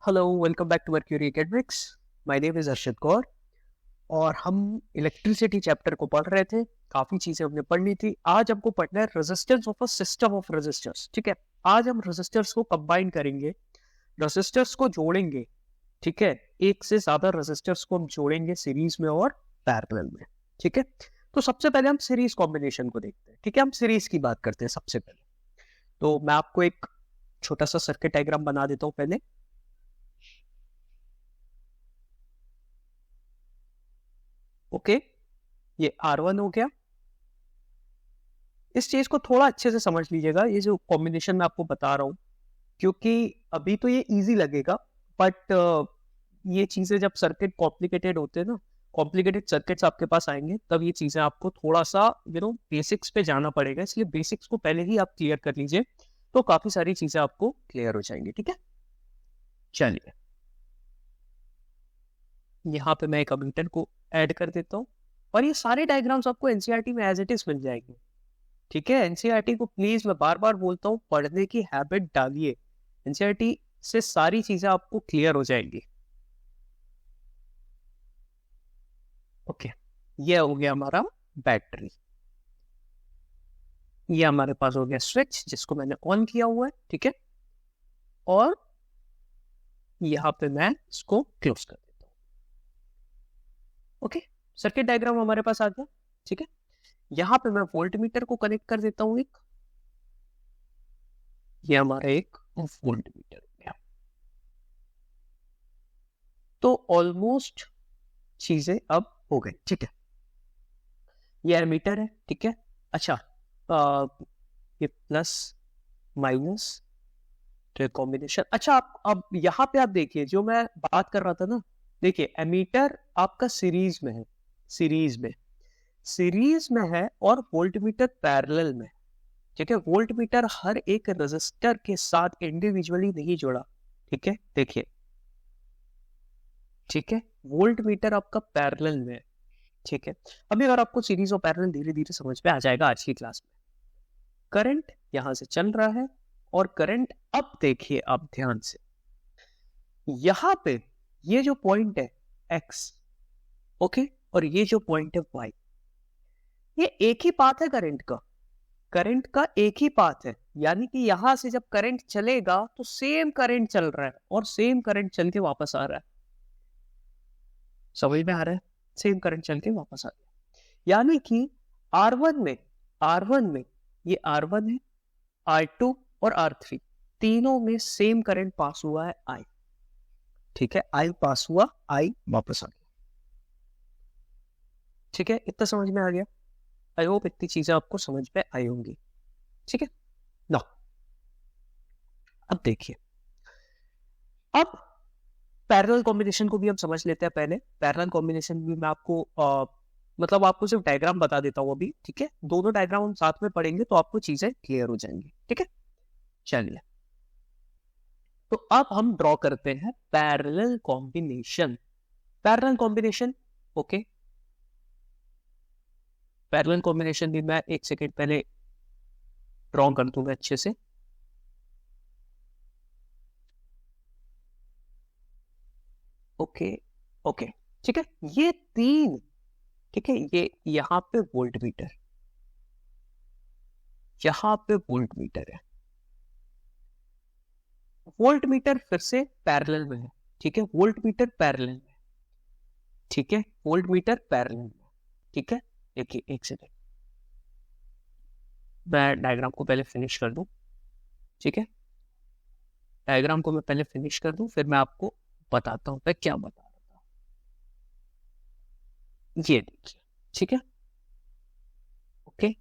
Hello, welcome back to Mercury academics. My name is Arshad Kaur और हम electricity chapter को पढ़ रहे थे। काफी चीजें हमने पढ़ ली थी। आज हमको पढ़ना है resistance of a system of resistors. ठीक है, आज हम रेजिस्टर्स को कंबाइन करेंगे, रेजिस्टर्स को जोड़ेंगे। ठीक है, एक से ज्यादा रेजिस्टर्स को हम जोड़ेंगे सीरीज में और पैरेलल में। ठीक है, तो सबसे पहले हम सीरीज कॉम्बिनेशन को देखते हैं। ठीक है, हम सीरीज की बात करते हैं सबसे पहले। तो मैं आपको एक छोटा सा सर्किट डायग्राम बना देता हूं पहले। ओके, ये R1 हो गया। इस चीज को थोड़ा अच्छे से समझ लीजिएगा, ये जो कॉम्बिनेशन मैं आपको बता रहा हूं, क्योंकि अभी तो ये इजी लगेगा, बट ये चीजें जब सर्किट कॉम्प्लिकेटेड होते हैं ना, कॉम्प्लिकेटेड सर्किट्स आपके पास आएंगे, तब ये चीजें आपको थोड़ा सा बेसिक्स पे जाना पड़ेगा। इसलिए बेसिक्स को पहले ही आप क्लियर कर लीजिए, तो काफी सारी चीजें आपको क्लियर हो जाएंगी। ठीक है, चलिए यहाँ पे मैं एक अमीटर को ऐड कर देता हूँ और ये सारे डायग्राम्स आपको एनसीईआरटी में एज इट इज मिल जाएंगे। ठीक है, एनसीईआरटी को प्लीज मैं बार बार बोलता हूँ, पढ़ने की हैबिट डालिए। एनसीईआरटी से सारी चीजें आपको क्लियर हो जाएंगी। ओके, ये हो गया हमारा बैटरी। ये हमारे पास हो गया स्विच जिसको मैंने ऑन किया हुआ है। ठीक है, और यहाँ पे मैं इसको क्लोज कर देता हूँ। ओके, सर्किट डायग्राम हमारे पास आ गया। ठीक है, यहाँ पे मैं वोल्ट मीटर को कनेक्ट कर देता हूँ एक। ये हमारा एक वोल्ट मीटर हो गया। तो ऑलमोस्ट चीजें अब हो गई। ठीक है, ये एमीटर है। ठीक है, अच्छा, ये प्लस माइनस कॉम्बिनेशन। अच्छा, आप अब यहाँ पे आप देखिए, जो मैं बात कर रहा था ना, देखिए एमीटर आपका सीरीज में है, सीरीज में है और वोल्टमीटर पैरेलल में। ठीक है, वोल्टमीटर हर एक रेजिस्टर के साथ इंडिविजुअली नहीं जुड़ा। ठीक है, देखिए, ठीक है, वोल्टमीटर आपका पैरेलल में है। ठीक है, अभी अगर आपको सीरीज और पैरेलल धीरे धीरे समझ में आ जाएगा आज की क्लास में। करंट यहां से चल रहा है और करंट, अब देखिए आप ध्यान से, यहां पे ये जो पॉइंट है एक्स, ओके, और ये जो पॉइंट है वाई, ये एक ही पाथ है करंट का एक ही पाथ है। यानी कि यहां से जब करंट चलेगा तो सेम करंट चल रहा है और सेम करंट चल के वापस आ रहा है। समझ में आ रहा है? सेम करंट चल के वापस आ गया। यानी कि R1 में ये R1 है, R2 और R3 तीनों में सेम करंट पास हुआ है I। ठीक है, I पास हुआ, I वापस आ गया। ठीक है, इतना समझ में आ गया? आई होप इतनी चीजें आपको समझ में आई होंगी। ठीक है ना, अब देखिए, अब पैरेलल कॉम्बिनेशन को भी हम समझ लेते हैं। पहले पैरेलल कॉम्बिनेशन भी मैं आपको मतलब आपको सिर्फ डायग्राम बता देता हूँ अभी। ठीक है, दोनों डायग्राम हम साथ में पढ़ेंगे तो आपको चीजें क्लियर हो जाएंगी। ठीक है, चलिए, तो अब हम ड्रॉ करते हैं parallel combination. Okay, parallel combination भी मैं एक सेकेंड पहले ड्रॉ कर दूंगा अच्छे से। ओके, ओके, ठीक है, ये तीन, ठीक है, ये यहाँ पे वोल्ट मीटर, यहाँ पे वोल्ट मीटर है। वोल्ट मीटर फिर से पैरेलल में है। ठीक है, वोल्ट मीटर पैरेलल में, ठीक है, वोल्ट मीटर पैरेलल में। ठीक है, देखिए एक सेकेंड, मैं डायग्राम को पहले फिनिश कर दूं। ठीक है, डायग्राम को मैं पहले फिनिश कर दूं, फिर मैं आपको बताता हूं मैं क्या बता रहा था। ये देखिए, ठीक है, ओके,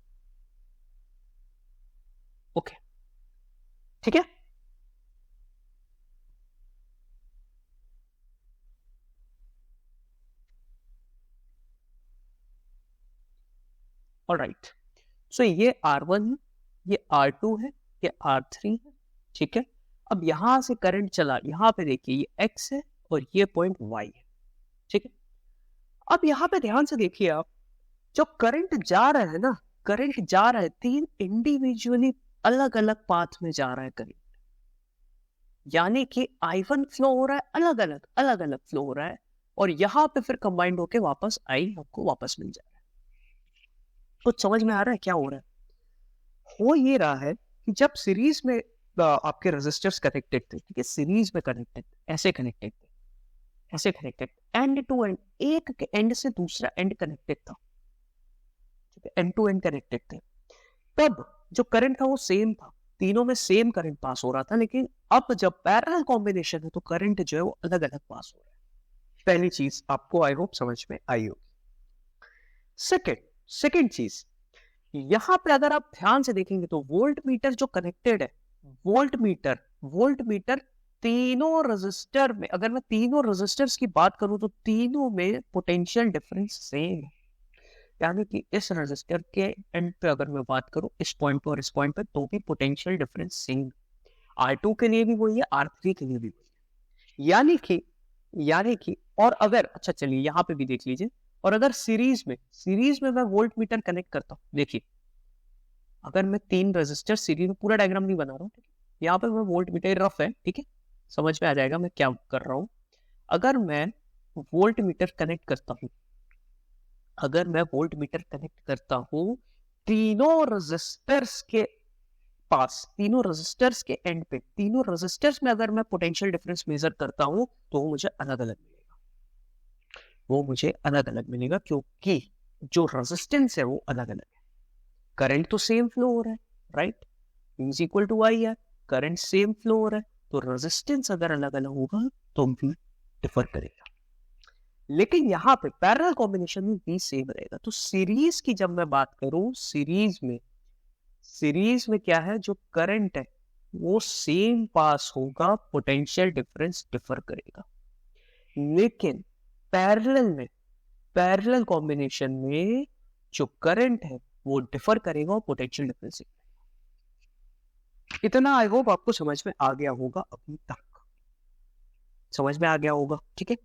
ओके, ठीक है, ऑलराइट। सो ये R1 है, ये R2 है, ये R3 है। ठीक है, अब यहां से करंट चला, यहां पे देखिए ये X है और ये पॉइंट Y है। ठीक है, अब यहां पे ध्यान से देखिए आप, जो करंट जा रहा है ना, करंट जा रहा है तीन इंडिविजुअली अलग अलग पाथ में जा रहा है करंट। यानी कि I1 फ्लो हो रहा है, अलग अलग फ्लो हो रहा है, और यहाँ पे फिर कंबाइंड होके वापस I आपको वापस मिल जा रहा है। कुछ समझ में आ रहा है क्या हो रहा है? हो ये रहा है कि जब सीरीज में आपके रेजिस्टर्स कनेक्टेड थे, ठीक है, सीरीज में कनेक्टेड, ऐसे कनेक्टेड थे, ऐसे कनेक्टेड, एंड टू एंड, एक के एंड से दूसरा एंड कनेक्टेड था, ठीक है, एंड टू एंड कनेक्टेड थे, तब जो करंट था वो सेम था, तीनों में सेम करंट पास हो रहा था। लेकिन अब जब पैरेलल कॉम्बिनेशन है तो करंट जो है वो अलग अलग पास हो रहा है। पहली चीज आपको आई होप समझ में आई होगी। सेकेंड चीज, यहां पे अगर आप ध्यान से देखेंगे तो वोल्ट मीटर जो कनेक्टेड है, वोल्ट मीटर तीनों रजिस्टर में, अगर मैं तीनों रजिस्टर्स की बात करूं तो तीनों में पोटेंशियल डिफरेंस सेम है। यानी कि इस रजिस्टर के एंड पे अगर मैं बात करूं, इस पॉइंट पे और इस पॉइंट पे, तो भी पोटेंशियल डिफरेंस सेम, R2 के लिए भी वही है, R3 के लिए भी वही है। यानी कि और अगर, अच्छा चलिए यहाँ पे भी देख लीजिए, और अगर सीरीज में मैं वोल्ट मीटर कनेक्ट करता हूँ, देखिए अगर मैं 3 रजिस्टर सीरीज में, पूरा डायग्राम नहीं बना रहा हूँ, यहाँ पे मैं वोल्ट मीटर, रफ है, ठीक है, समझ में आ जाएगा मैं क्या कर रहा हूँ। अगर मैं वोल्ट मीटर कनेक्ट करता हूँ, तीनों रजिस्टर्स के पास, तीनों रजिस्टर्स के एंड पे, तीनों रजिस्टर्स में अगर मैं पोटेंशियल डिफरेंस मेजर करता हूं तो वो मुझे अलग अलग मिलेगा, क्योंकि जो रेजिस्टेंस है वो अलग अलग है। करंट तो सेम फ्लो हो रहा है, राइट, इज इक्वल टू आई है, करंट सेम फ्लो हो रहा है, तो रेजिस्टेंस अगर अलग अलग होगा तो भी डिफर करेगा। लेकिन यहाँ पे पैरेलल कॉम्बिनेशन में भी सेम रहेगा। तो सीरीज की जब मैं बात करूं, सीरीज में क्या है, जो करंट है वो सेम पास होगा, पोटेंशियल डिफरेंस डिफर करेगा। लेकिन पैरेलल कॉम्बिनेशन में जो करंट है वो डिफर करेगा और पोटेंशियल डिफरेंस। इतना आई होप आपको समझ में आ गया होगा, अभी तक समझ में आ गया होगा, ठीक है।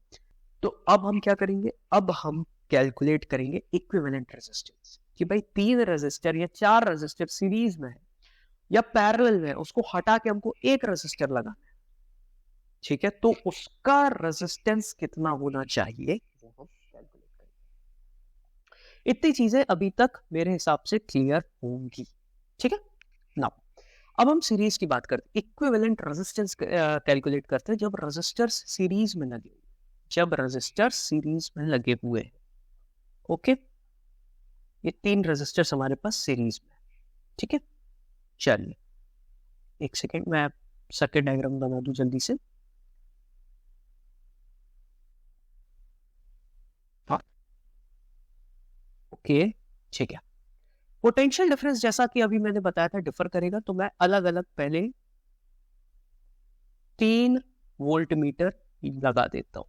तो अब हम क्या करेंगे, अब हम कैलकुलेट करेंगे इक्विवेलेंट रेजिस्टेंस, कि भाई 3 रेजिस्टर या 4 रेजिस्टर सीरीज में है या पैरेलल में, उसको हटा के हमको एक रेजिस्टर लगाना है, ठीक है, तो उसका रेजिस्टेंस कितना होना चाहिए वो हम कैलकुलेट करेंगे। इतनी चीजें अभी तक मेरे हिसाब से क्लियर होंगी, ठीक है। नाउ अब हम सीरीज की बात करते हैं, इक्विवेलेंट रेजिस्टेंस कैलकुलेट करते हैं जब रेजिस्टर्स सीरीज में लगे, हैं, ओके, ये 3 रेजिस्टर्स हमारे पास सीरीज में, ठीक है। चलिए एक सेकेंड, मैं सर्किट डायग्राम बना दूं जल्दी से। हाँ, ओके, ठीक है। पोटेंशियल डिफरेंस जैसा कि अभी मैंने बताया था डिफर करेगा, तो मैं अलग अलग पहले 3 वोल्ट मीटर लगा देता हूं,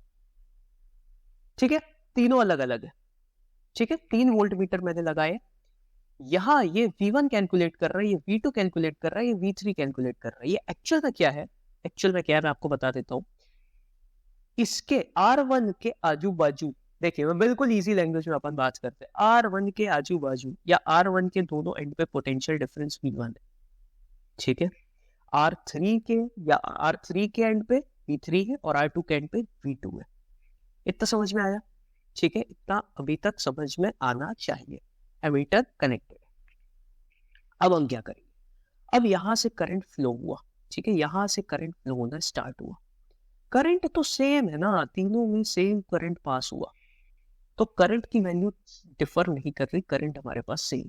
ठीक है, तीनों अलग अलग है, ठीक है, 3 वोल्ट मीटर मैंने लगाए। यहाँ ये V1 कैलकुलेट कर रहा है, ये V2 कैलकुलेट कर रहा है, ये V3 कैलकुलेट कर रहा है। ये एक्चुअल में क्या है, मैं आपको बता देता हूँ। इसके R1 के आजू बाजू, देखिए मैं बिल्कुल इजी लैंग्वेज में अपन बात करते हैं, R1 के आजू बाजू या R1 के दोनों एंड पे पोटेंशियल डिफरेंस V1 है, ठीक है। R3 के एंड पे V3 है और R2 के एंड पे V2 है। इतना समझ में आया, ठीक है, इतना अभी तक समझ में आना चाहिए। एमीटर कनेक्टेड है। अब हम क्या करेंगे, अब यहां से करंट फ्लो हुआ, ठीक है, यहां से करंट फ्लो होना स्टार्ट हुआ, करंट तो सेम है ना, तीनों में सेम करंट पास हुआ, तो करंट की वैल्यू डिफर नहीं कर रही, करंट हमारे पास सेम।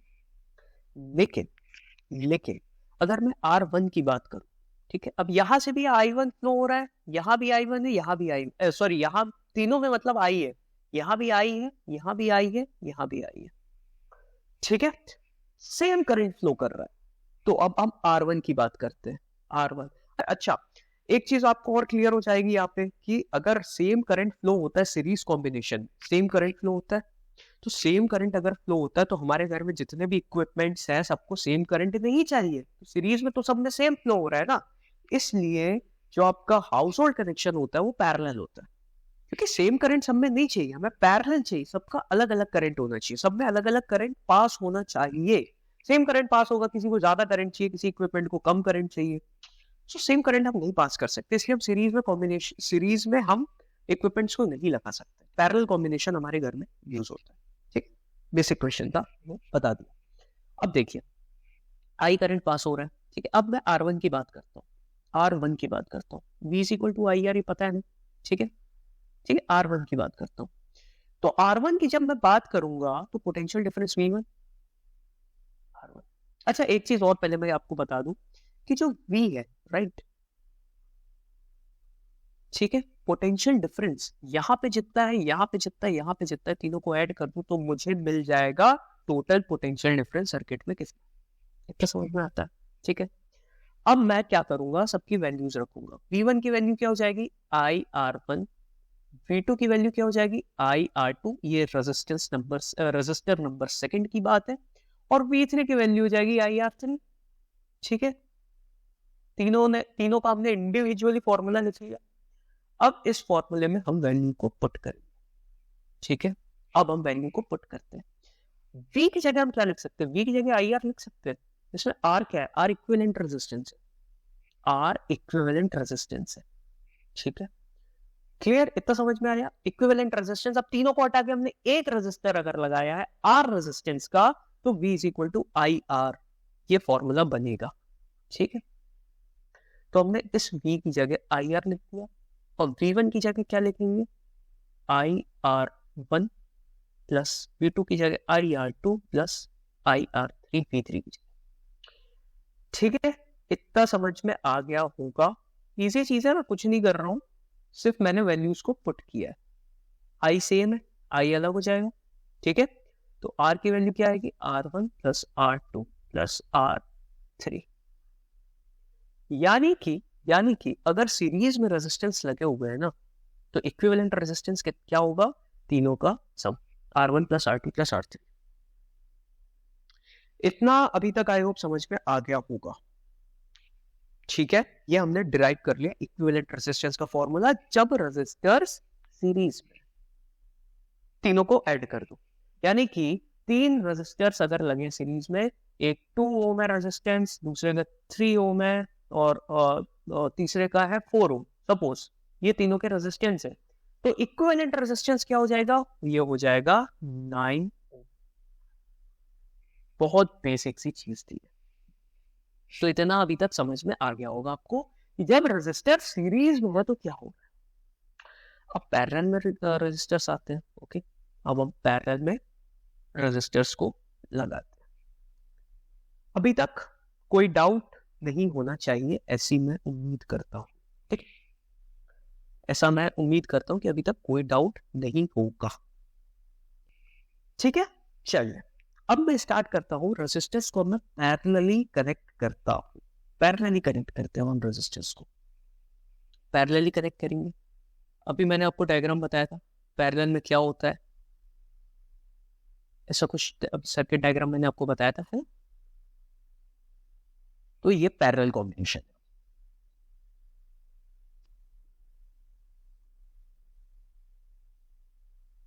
लेकिन अगर मैं R1 की बात करूं, ठीक है, अब यहां से भी I1 फ्लो हो रहा है, यहां भी I1 है, यहां भी यहां तीनों में मतलब I है, यहां भी I है, यहां भी I है, यहां भी I है, ठीक है, सेम करंट फ्लो कर रहा है। तो अब हम R1 की बात करते हैं, R1। अच्छा, एक चीज आपको और क्लियर हो जाएगी यहाँ पे कि अगर सेम करंट फ्लो होता है, series combination same current flow होता है, तो सेम करंट अगर फ्लो होता है तो हमारे घर में जितने भी इक्विपमेंट्स हैं सबको सेम करंट नहीं चाहिए, तो सीरीज में तो सब में सेम फ्लो हो रहा है ना, इसलिए जो आपका हाउस होल्ड कनेक्शन होता है वो पैरेलल होता है, क्योंकि सेम करंट सब में नहीं चाहिए, हमें पैरेलल चाहिए, सबका अलग अलग करंट होना चाहिए, सब में अलग अलग करंट पास होना चाहिए। सेम करंट पास होगा, किसी को ज्यादा करंट चाहिए, किसी इक्विपमेंट को कम करंट चाहिए, सो सेम करंट हम नहीं पास कर सकते, इसलिए हम सीरीज में हम इक्विपमेंट्स को नहीं लगा सकते। पैरेलल कॉम्बिनेशन हमारे घर में यूज होता है। ठीक, बेसिक क्वेश्चन था, वो बता दिया। अब देखिए आई करंट पास हो रहा है, ठीक है। अब मैं R1 की बात करता हूँ, R1 की बात करता हूँ, V is equal to I R, ये पता है ना, ठीक है। ठीक है, R1 की बात करता हूँ, तो R1 की जब मैं बात करूंगा तो पोटेंशियल डिफरेंस V1 R1। अच्छा एक चीज और पहले मैं आपको बता दूं कि जो V है, राइट, ठीक है, पोटेंशियल डिफरेंस यहाँ पे जितना है, यहाँ पे जितना है, यहाँ पे जितना है, तीनों को ऐड कर दूं तो मुझे मिल जाएगा टोटल पोटेंशियल डिफरेंस सर्किट में कितना। इतना समझ में आता है, ठीक है। अब मैं क्या करूंगा, सबकी वैल्यूज रखूंगा। V1 की वैल्यू क्या हो जाएगी, आई आर वन। V2 की वैल्यू क्या हो जाएगी, आई आर टू, ये resistance number resistor number second की बात है। और V3 की वैल्यू हो जाएगी आई आर थ्री, ठीक है। तीनों का हमने इंडिविजुअली फॉर्मूला लिख लिया। अब इस फॉर्मूले में हम वैल्यू को पुट करेंगे, ठीक है। अब हम वैल्यू को पुट करते हैं। V की जगह हम क्या लिख सकते हैं, V की जगह आई आर लिख सकते हैं। इसमें R क्या है, R इक्विवेलेंट रेजिस्टेंस है, R इक्विवेलेंट रेजिस्टेंस है, ठीक है। क्लियर, इतना समझ में आया, इक्विवेलेंट रेजिस्टेंस। अब तीनों को हटा के हमने एक रेजिस्टर अगर लगाया है R रेजिस्टेंस का, तो V is equal to I R, ये फॉर्मूला बनेगा, ठीक है। तो हमने इस V की जगह आई आर लिख दिया, और V1 की जगह क्या लिखेंगे, I R one plus V2 की जगह आई R two plus I R three V3 की जगह, ठीक है। इतना समझ में आ गया होगा, इजी चीज है, मैं कुछ नहीं कर रहा हूं, सिर्फ मैंने वैल्यूज को पुट किया है। आई सेम है, आई अलग हो जाएगा, ठीक है। तो R की वैल्यू क्या आएगी, R1 plus R2 plus R3। यानी कि अगर सीरीज में रेजिस्टेंस लगे हुए हैं ना, तो इक्विवेलेंट रेजिस्टेंस क्या होगा, तीनों का सम, R1 plus R2 plus R3। इतना अभी तक आई होप समझ में आ गया होगा, ठीक है। ये हमने डिराइव कर लिया इक्विवेलेंट रेजिस्टेंस का फॉर्मूला, जब रेजिस्टर्स सीरीज में, तीनों को ऐड कर दो। यानी कि 3 रेजिस्टर्स अगर लगे सीरीज में, एक 2 ओम है रेजिस्टेंस, दूसरे का 3 ओम है, और तीसरे का है 4 ओम, सपोज ये तीनों के रेजिस्टेंस है, तो इक्विवेलेंट रेजिस्टेंस क्या हो जाएगा, ये हो जाएगा 9 ओम। बहुत बेसिक सी चीज थी, तो इतना अभी तक समझ में आ गया होगा आपको कि जब रेजिस्टर सीरीज में है तो क्या होगा। अब पैरेलल में रेजिस्टर्स आते हैं, ओके। अब हम पैरेलल में रेजिस्टर्स को लगाते हैं। अभी तक कोई डाउट नहीं होना चाहिए, ऐसी मैं उम्मीद करता हूं, ठीक, ऐसा मैं उम्मीद करता हूं कि अभी तक कोई डाउट नहीं होगा, ठीक है। चलिए अब मैं स्टार्ट करता हूं, रेजिस्टर्स को मैं पैरेलली कनेक्ट करता हूं। पैरेलली कनेक्ट करते हैं हम रेजिस्टर्स को, पैरेलली कनेक्ट करेंगे। अभी मैंने आपको डायग्राम बताया था पैरेलल में क्या होता है, ऐसा कुछ सर्किट डायग्राम मैंने आपको बताया था, है? तो ये पैरेलल कॉम्बिनेशन है,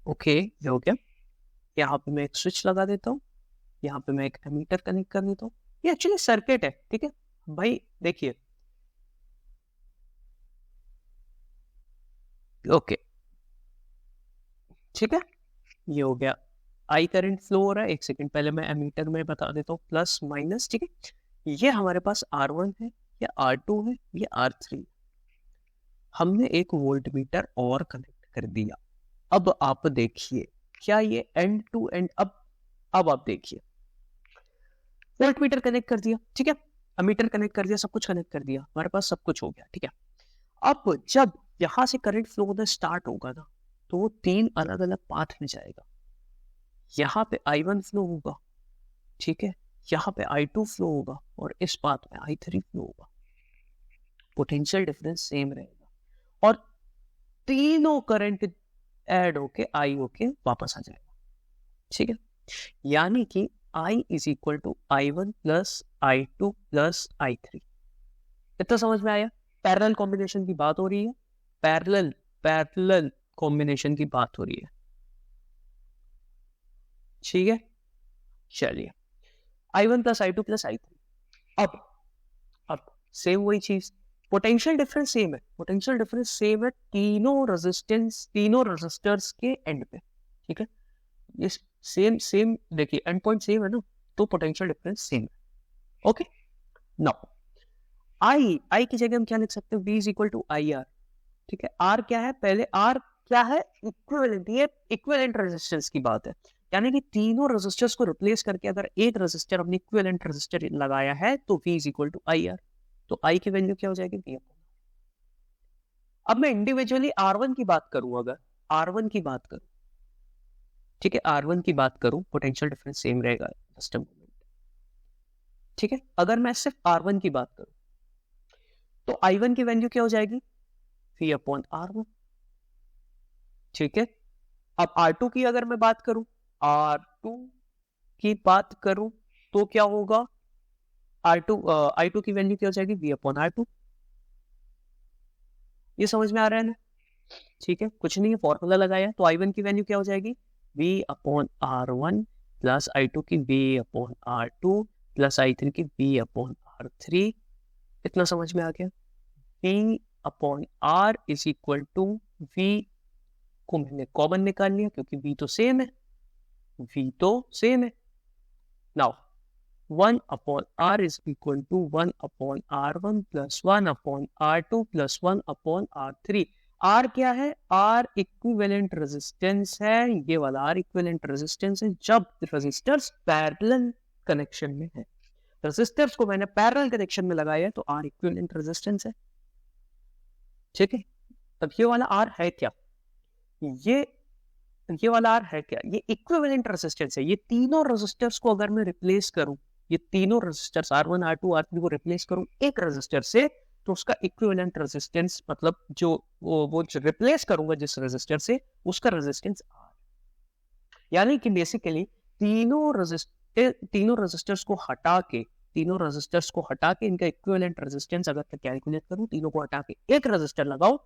ओके। ये हो गया। यहाँ पे मैं एक स्विच लगा देता हूँ, यहाँ पे मैं एक एमीटर कनेक्ट कर देता हूँ। ये एक्चुअली सर्किट है, ठीक है भाई, देखिए, ओके, ठीक है। ये हो गया, आई करंट फ्लो हो रहा है, एक सेकंड पहले मैं एमीटर में बता देता हूँ, प्लस माइनस, ठीक है। ये हमारे पास R1 है, ये R2 है, ये R3। हमने एक वोल्ट मीटर और कनेक्ट कर दिया। अब आप देखिए, क्या ये एंड टू एंड, अब आप देखिए, वोल्ट मीटर कनेक्ट कर दिया, ठीक है, अमीटर कनेक्ट कर दिया, सब कुछ कनेक्ट कर दिया, हमारे पास सब कुछ हो गया, ठीक है। अब जब यहां से करंट फ्लो होना स्टार्ट होगा ना, तो वो 3 अलग अलग पाथ में जाएगा। यहाँ पे I1 फ्लो होगा, ठीक है, यहाँ पे I2 फ्लो होगा, और इस पाथ में I3 फ्लो होगा। पोटेंशियल डिफरेंस सेम रहेगा, और तीनों करंट ऐड होके आई होके वापस आ जाएगा, ठीक है। यानी कि I is equal to I1 plus I2 plus I3। इतना समझ में आया, पैरेलल कॉम्बिनेशन की बात हो रही है, पैरेलल कॉम्बिनेशन की बात हो रही है, ठीक है। चलिए, I1 plus I2 plus I3। अब सेम वही चीज, पोटेंशियल डिफरेंस सेम है, पोटेंशियल डिफरेंस सेम है तीनों रेजिस्टर्स के एंड पे, ठीक है। ये सेम देखिए एंड पॉइंट सेम है ना, तो पोटेंशियल डिफरेंस सेम है। ओके, नाउ आई की जगह हम क्या लिख सकते हैं, V is equal to I R, ठीक है। आर क्या है, पहले आर क्या है, इक्विवेलेंट, ये इक्विवेलेंट रेजिस्टेंस की बात है, यानी कि तीनों रेजिस्टर्स को रिप्लेस करके अगर एक रेजिस्टर हमने इक्विवेलेंट रेजिस्टर लगाया है तो V is equal to I R, तो आई की वैल्यू क्या हो जाएगी, V। अब मैं इंडिविजुअली R1 की बात करूं, अगर R1 की बात करूं, ठीक है, R1 की बात करूं, पोटेंशियल डिफरेंस सेम रहेगा सिस्टम मोमेंट, ठीक है। अगर मैं सिर्फ R1 की बात करूं तो I1 की वैल्यू क्या हो जाएगी, V अपॉन R1, ठीक है। अब R2 की अगर मैं बात करूं, R2 की बात करूं तो क्या होगा, I2 की वैल्यू क्या हो जाएगी, V अपॉन R2। ये समझ में आ रहा है ना, ठीक है, कुछ नहीं है, फॉर्मूला लगाया तो I1 की वैल्यू क्या हो जाएगी, V upon R1 plus I2 की V upon R2 plus I3 की V अपॉन R3। इतना समझ में आ गया, V upon R is equal to V को मैंने कॉमन निकाल लिया क्योंकि V तो सेम है, V तो सेम है। Now 1 upon R is equal to 1 upon R1 plus 1 upon R2 plus 1 upon R3। R क्या है, R इक्विवेलेंट रेजिस्टेंस है, ये वाला R इक्विवेलेंट रेजिस्टेंस है जब रेजिस्टर्स पैरेलल कनेक्शन में है। रेजिस्टर्स को मैंने पैरेलल कनेक्शन में लगाया है तो R इक्विवेलेंट रेजिस्टेंस है, ठीक है। अब ये वाला R है क्या, ये वाला R है क्या, ये इक्विवेलेंट रेजिस्टेंस है। ये तीनों रेजिस्टर्स को अगर मैं रिप्लेस करूं, ये तीनों रेजिस्टर्स R1 R2 R3 को रिप्लेस करूं एक रेजिस्टर से, तो उसका इक्विवेलेंट रेजिस्टेंस मतलब जो वो जो रिप्लेस करूंगा जिस रेजिस्टर से, उसका रेजिस्टेंस R, यानी कि बेसिकली तीनों रेजिस्टर्स को हटा के इनका इक्विवेलेंट रेजिस्टेंस अगर मैं कैलकुलेट करूं, तीनों को हटा के एक रेजिस्टर लगाओ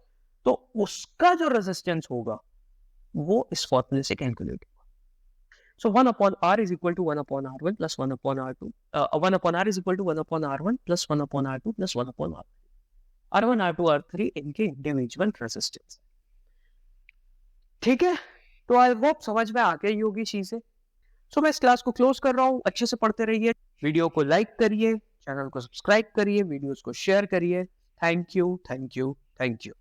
तो उसका जो रेजिस्टेंस होगा वो इस फॉर्मूले से कैलकुलेट होगा। So 1 upon R is equal to 1 upon R1 plus 1 upon R2. 1 upon R is equal to 1 upon R1 plus 1 upon R2 plus 1 upon R3. R1, R2, R3 इनके इंडिविजुअल रेजिस्टेंस, ठीक है। तो आई होप समझ में आ गई होगी चीजें। सो मैं इस क्लास को क्लोज कर रहा हूँ, अच्छे से पढ़ते रहिए, वीडियो को लाइक करिए, चैनल को सब्सक्राइब करिए, वीडियोस को शेयर करिए। Thank you, thank you, thank you.